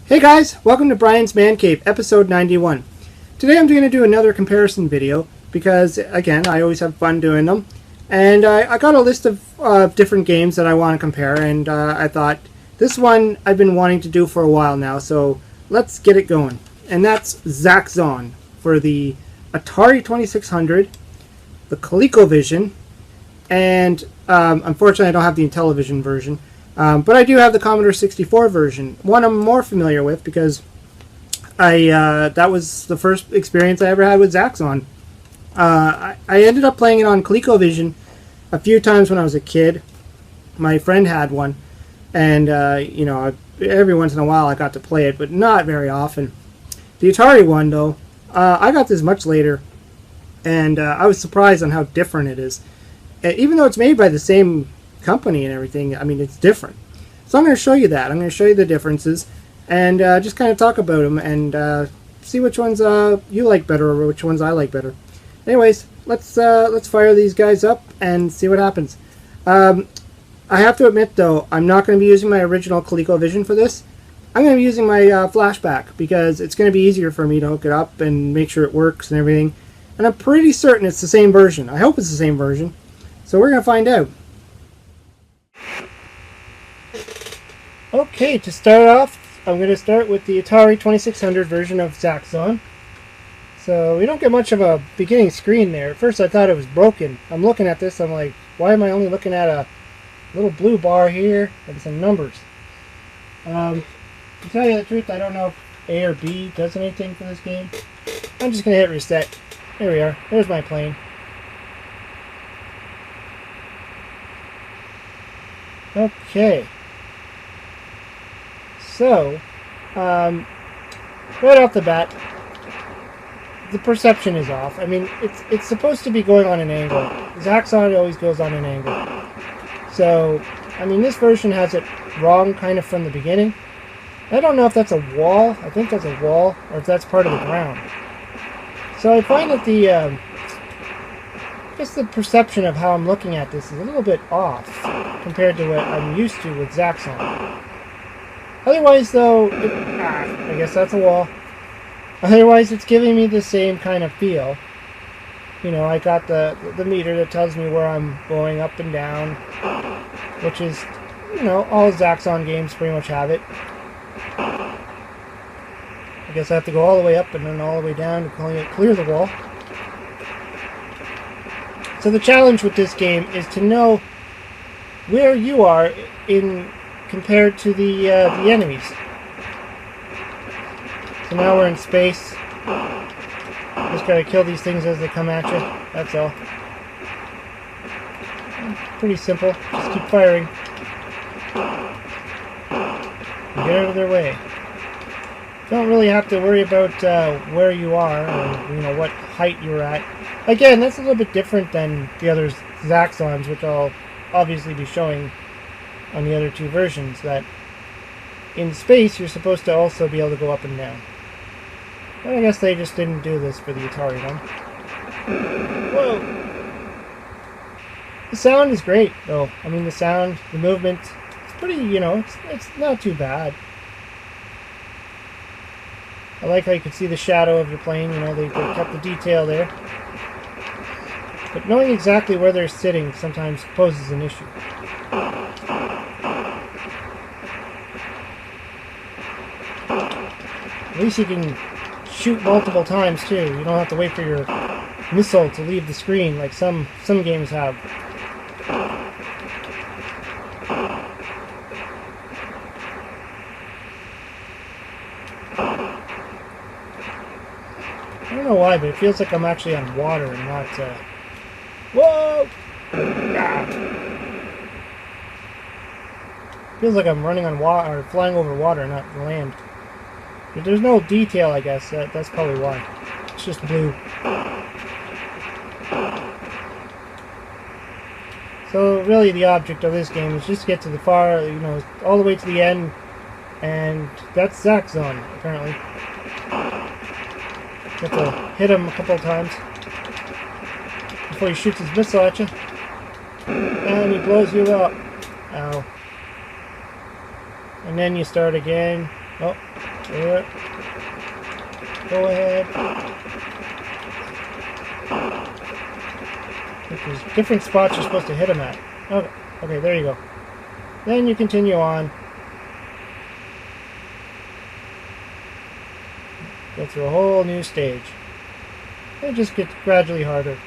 Hey guys, welcome to Brian's Man Cave, episode 91. Today I'm going to do another comparison video because, again, I always have fun doing them. And I got a list of different games that I want to compare, and I thought, this one I've been wanting to do for a while now, so let's get it going. And that's Zaxxon for the Atari 2600, the Colecovision, and unfortunately I don't have the Intellivision version. But I do have the Commodore 64 version, one I'm more familiar with because that was the first experience I ever had with Zaxxon. I ended up playing it on Colecovision a few times when I was a kid. My friend had one, and every once in a while I got to play it, but not very often. The Atari one, though, I got this much later, and I was surprised on how different it is. Even though it's made by the same company and everything, I mean, it's different. So I'm going to show you that. I'm going to show you the differences and just kind of talk about them and see which ones you like better or which ones I like better. Anyways, let's fire these guys up and see what happens. I have to admit, though, I'm not going to be using my original ColecoVision for this. I'm going to be using my flashback because it's going to be easier for me to hook it up and make sure it works and everything. And I'm pretty certain it's the same version. I hope it's the same version. So we're going to find out. Okay, to start off, I'm going to start with the Atari 2600 version of Zaxxon. So we don't get much of a beginning screen there. At first I thought it was broken. I'm looking at this, I'm like, why am I only looking at a little blue bar here and some numbers? To tell you the truth, I don't know if A or B does anything for this game. I'm just going to hit reset. There we are. There's my plane. Okay. So, right off the bat, the perception is off. I mean, it's supposed to be going on an angle. Zaxxon always goes on an angle. So, I mean, this version has it wrong kind of from the beginning. I don't know if that's a wall. I think that's a wall, or if that's part of the ground. So I find that the perception of how I'm looking at this is a little bit off compared to what I'm used to with Zaxxon. Otherwise, though, I guess that's a wall. Otherwise, it's giving me the same kind of feel. You know, I got the meter that tells me where I'm going up and down, which is, you know, all Zaxxon games pretty much have it. I guess I have to go all the way up and then all the way down to clear the wall. So the challenge with this game is to know where you are in compared to the enemies. So now we're in space. Just gotta kill these things as they come at you. That's all. Pretty simple. Just keep firing. And get out of their way. Don't really have to worry about where you are or what height you're at. Again, that's a little bit different than the other Zaxxons, which I'll obviously be showing on the other two versions, that in space you're supposed to also be able to go up and down. But I guess they just didn't do this for the Atari one. Whoa! The sound is great, though. I mean, the sound, the movement, it's pretty, it's not too bad. I like how you can see the shadow of your plane, they kept the detail there. But knowing exactly where they're sitting sometimes poses an issue. At least you can shoot multiple times too. You don't have to wait for your missile to leave the screen like some games have. I don't know why, but it feels like I'm actually on water and not whoa! Feels like I'm running on water or flying over water, not land. But there's no detail, I guess. That's probably why. It's just blue. So really, the object of this game is just to get to the far, all the way to the end, and that's Zaxxon apparently. You have to hit him a couple of times before he shoots his missile at you, and he blows you up. Ow. And then you start again. Oh, Yep. Go ahead. There's different spots you're supposed to hit them at. Okay, okay, there you go. Then you continue on. Go through a whole new stage. It just gets gradually harder.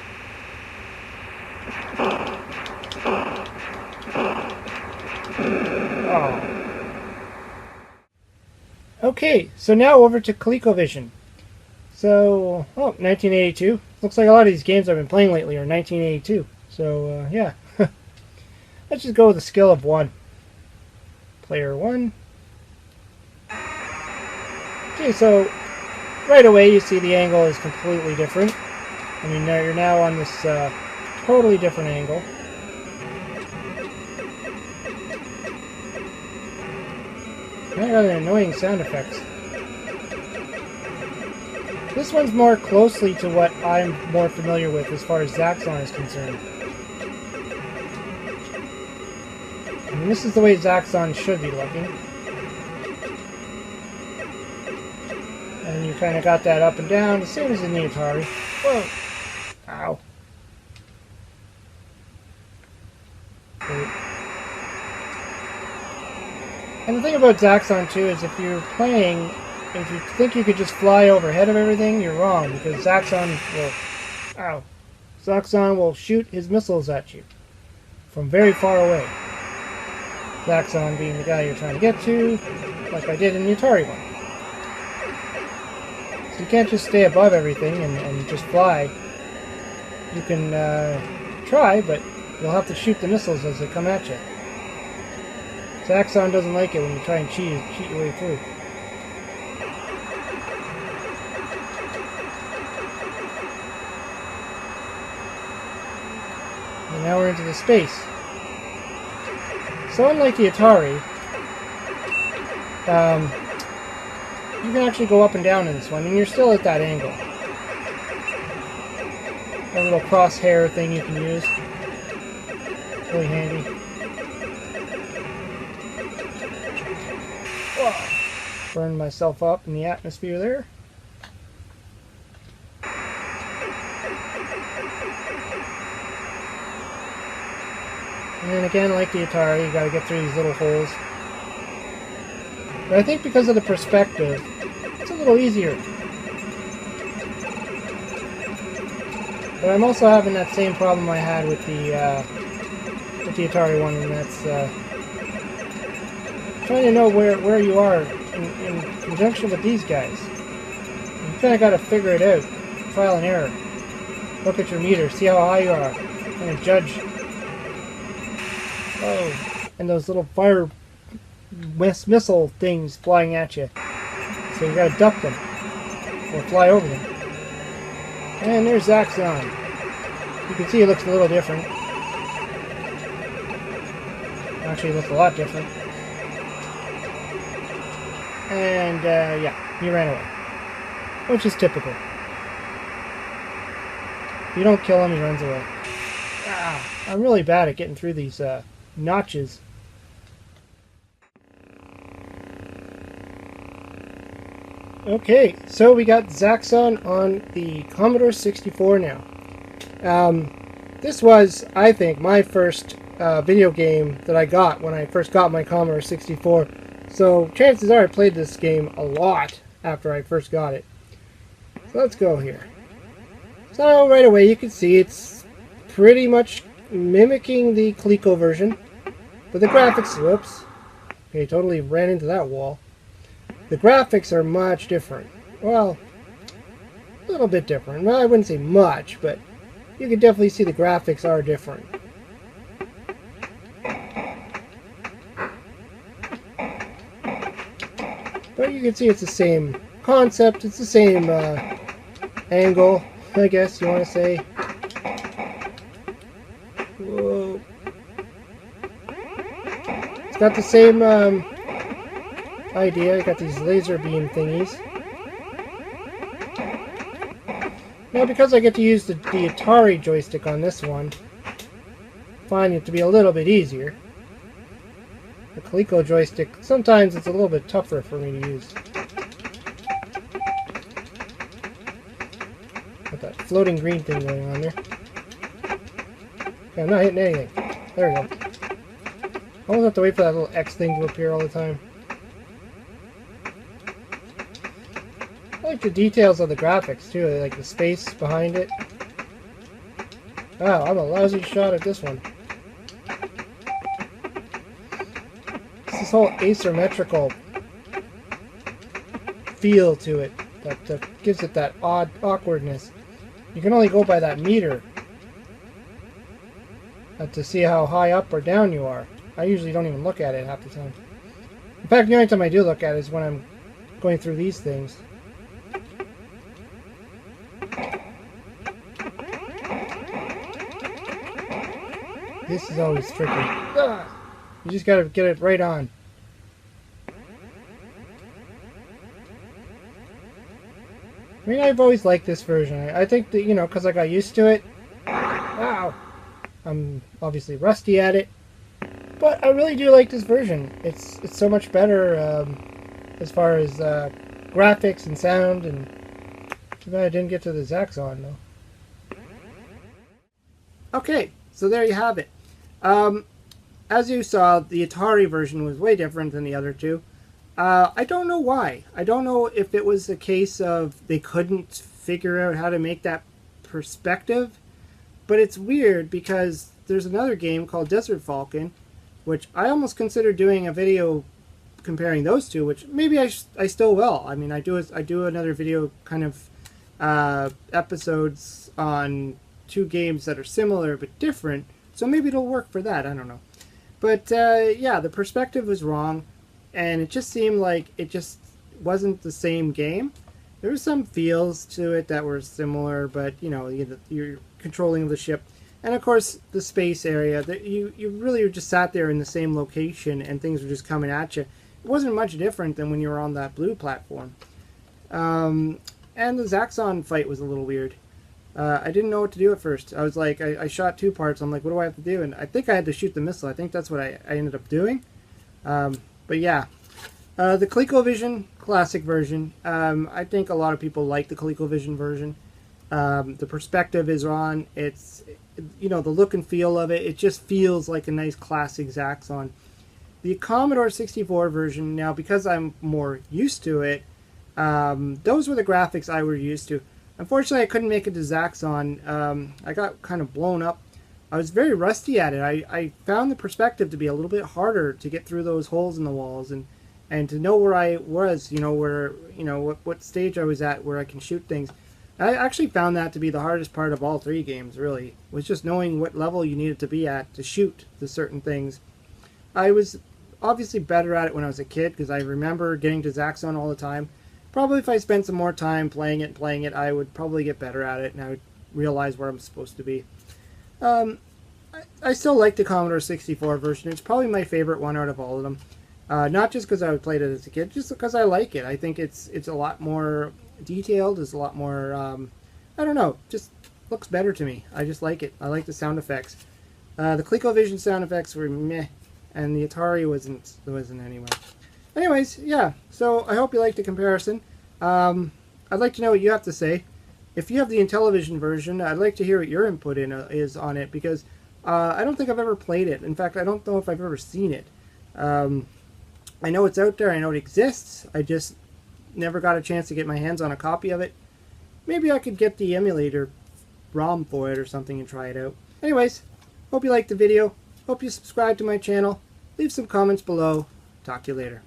Oh. Okay, so now over to Colecovision. So, 1982. Looks like a lot of these games I've been playing lately are 1982. So, yeah. Let's just go with a skill of 1. Player 1. Okay, so right away you see the angle is completely different. I mean, you're now on this totally different angle. I got an annoying sound effects. This one's more closely to what I'm more familiar with as far as Zaxxon is concerned. I mean, this is the way Zaxxon should be looking. And you kind of got that up and down, the same as in the Atari. Whoa! Ow. Wait. And the thing about Zaxxon too is if you're playing, if you think you could just fly overhead of everything, you're wrong, because Zaxxon will shoot his missiles at you from very far away. Zaxxon being the guy you're trying to get to, like I did in the Atari one. So you can't just stay above everything and just fly. You can try, but you'll have to shoot the missiles as they come at you. Zaxxon doesn't like it when you try and cheat your way through. And now we're into the space. So unlike the Atari, you can actually go up and down in this one, and you're still at that angle. A little crosshair thing you can use. Really handy. Burned myself up in the atmosphere there. And then again, like the Atari, you gotta get through these little holes. But I think because of the perspective, it's a little easier. But I'm also having that same problem I had with the Atari one, and that's trying to know where you are in conjunction with these guys. You kind of got to figure it out, trial and error. Look at your meter, see how high you are, kind of judge. Oh, and those little fire missile things flying at you. So you got to duck them or fly over them. And there's Zaxxon. You can see it looks a little different. Actually, it looks a lot different. And, yeah, he ran away. Which is typical. If you don't kill him, he runs away. I'm really bad at getting through these notches. Okay, so we got Zaxxon on the Commodore 64 now. This was, I think, my first video game that I got when I first got my Commodore 64. So chances are I played this game a lot after I first got it. So let's go here. So right away you can see it's pretty much mimicking the Colecovision, but the graphics, whoops, okay, totally ran into that wall. The graphics are much different. Well, a little bit different. Well, I wouldn't say much, but you can definitely see the graphics are different. But you can see it's the same concept, it's the same angle, I guess you want to say. Whoa. It's got the same idea. You got these laser beam thingies. Now because I get to use the Atari joystick on this one, I find it to be a little bit easier. The Coleco joystick, sometimes it's a little bit tougher for me to use. With that floating green thing going on there. Okay, I'm not hitting anything. There we go. I almost have to wait for that little X thing to appear all the time. I like the details of the graphics too, like the space behind it. Wow, I'm a lousy shot at this one. It's this whole asymmetrical feel to it that gives it that odd awkwardness. You can only go by that meter to see how high up or down you are. I usually don't even look at it half the time. In fact, the only time I do look at it is when I'm going through these things. This is always tricky. Ah! You just gotta get it right on. I mean, I've always liked this version. I think that, you know, because I got used to it. Wow! I'm obviously rusty at it. But I really do like this version. It's so much better as far as graphics and sound. And too bad I didn't get to the Zaxxon, though. Okay, so there you have it. As you saw, the Atari version was way different than the other two. I don't know why. I don't know if it was a case of they couldn't figure out how to make that perspective. But it's weird because there's another game called Desert Falcon, which I almost consider doing a video comparing those two, which maybe I still will. I mean, I do another video kind of episodes on two games that are similar but different, so maybe it'll work for that. I don't know. But yeah, the perspective was wrong, and it just seemed like it just wasn't the same game. There were some feels to it that were similar, but you know, you're controlling the ship. And of course, the space area, you really just sat there in the same location and things were just coming at you. It wasn't much different than when you were on that blue platform. And the Zaxxon fight was a little weird. I didn't know what to do at first. I was like, I shot two parts. I'm like, what do I have to do? And I think I had to shoot the missile. I think that's what I ended up doing. But yeah. The ColecoVision Classic version, I think a lot of people like the ColecoVision version. The perspective is on. It's, you know, the look and feel of it. It just feels like a nice classic Zaxxon. The Commodore 64 version, now because I'm more used to it, those were the graphics I were used to. Unfortunately, I couldn't make it to Zaxxon. I got kind of blown up. I was very rusty at it. I found the perspective to be a little bit harder to get through those holes in the walls and to know where I was, you know, what stage I was at where I can shoot things. I actually found that to be the hardest part of all three games, really, was just knowing what level you needed to be at to shoot the certain things. I was obviously better at it when I was a kid because I remember getting to Zaxxon all the time. Probably if I spent some more time playing it, I would probably get better at it and I would realize where I'm supposed to be. I still like the Commodore 64 version. It's probably my favorite one out of all of them. Not just because I played it as a kid, just because I like it. I think it's a lot more detailed. It's a lot more, I don't know, just looks better to me. I just like it. I like the sound effects. The ColecoVision sound effects were meh, and the Atari wasn't anyway. Anyways, yeah, so I hope you liked the comparison. I'd like to know what you have to say. If you have the Intellivision version, I'd like to hear what your input is on it, because I don't think I've ever played it. In fact, I don't know if I've ever seen it. I know it's out there, I know it exists, I just never got a chance to get my hands on a copy of it. Maybe I could get the emulator ROM for it or something and try it out. Anyways, hope you liked the video, hope you subscribe to my channel, leave some comments below, talk to you later.